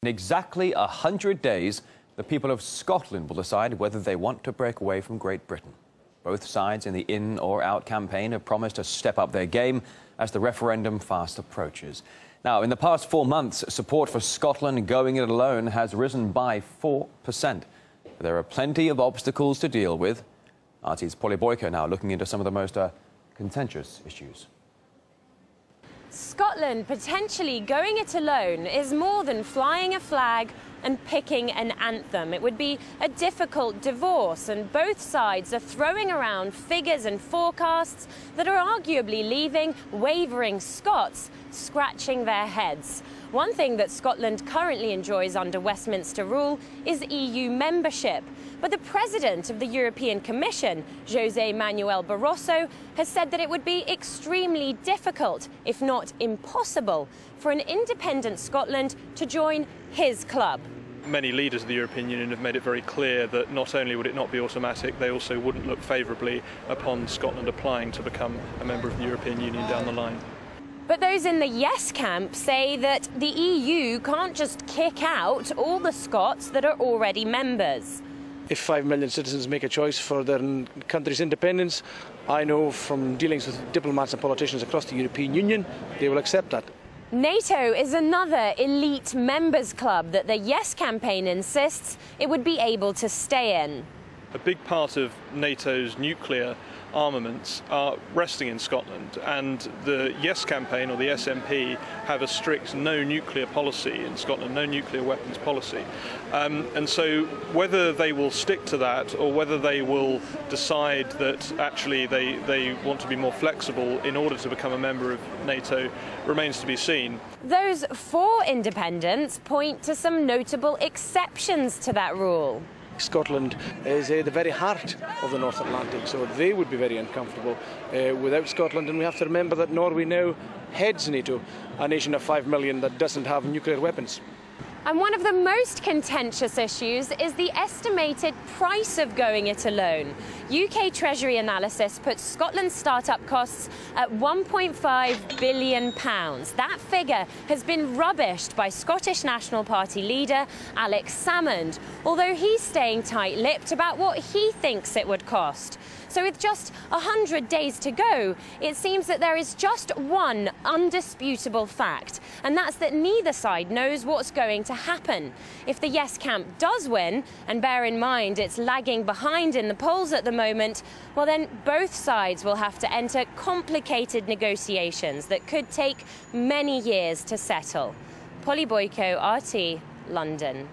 In exactly 100 days, the people of Scotland will decide whether they want to break away from Great Britain. Both sides in the in or out campaign have promised to step up their game as the referendum fast approaches. Now, in the past 4 months, support for Scotland going it alone has risen by 4%. But there are plenty of obstacles to deal with. RT's Polly Boyko now looking into some of the most contentious issues. Scotland potentially going it alone is more than flying a flag and picking an anthem. It would be a difficult divorce, and both sides are throwing around figures and forecasts that are arguably leaving wavering Scots scratching their heads. One thing that Scotland currently enjoys under Westminster rule is EU membership. But the President of the European Commission, José Manuel Barroso, has said that it would be extremely difficult, if not impossible, for an independent Scotland to join his club. Many leaders of the European Union have made it very clear that not only would it not be automatic, they also wouldn't look favourably upon Scotland applying to become a member of the European Union down the line. But those in the yes camp say that the EU can't just kick out all the Scots that are already members. If 5 million citizens make a choice for their country's independence, I know from dealings with diplomats and politicians across the European Union, they will accept that. NATO is another elite members club that the Yes campaign insists it would be able to stay in. A big part of NATO's nuclear armaments are resting in Scotland, and the Yes campaign, or the SNP, have a strict no nuclear policy in Scotland, no nuclear weapons policy. And so whether they will stick to that or whether they will decide that actually they want to be more flexible in order to become a member of NATO remains to be seen. Those for independence point to some notable exceptions to that rule. Scotland is the very heart of the North Atlantic, so they would be very uncomfortable without Scotland. And we have to remember that Norway now heads NATO, a nation of 5 million that doesn't have nuclear weapons. And one of the most contentious issues is the estimated price of going it alone. UK Treasury analysis puts Scotland's start-up costs at £1.5 billion. That figure has been rubbished by Scottish National Party leader Alex Salmond, although he's staying tight-lipped about what he thinks it would cost. So with just 100 days to go, it seems that there is just one undisputable fact, and that's that neither side knows what's going to happen. If the Yes camp does win, and bear in mind it's lagging behind in the polls at the moment, well then both sides will have to enter complicated negotiations that could take many years to settle. Polly Boyko, RT, London.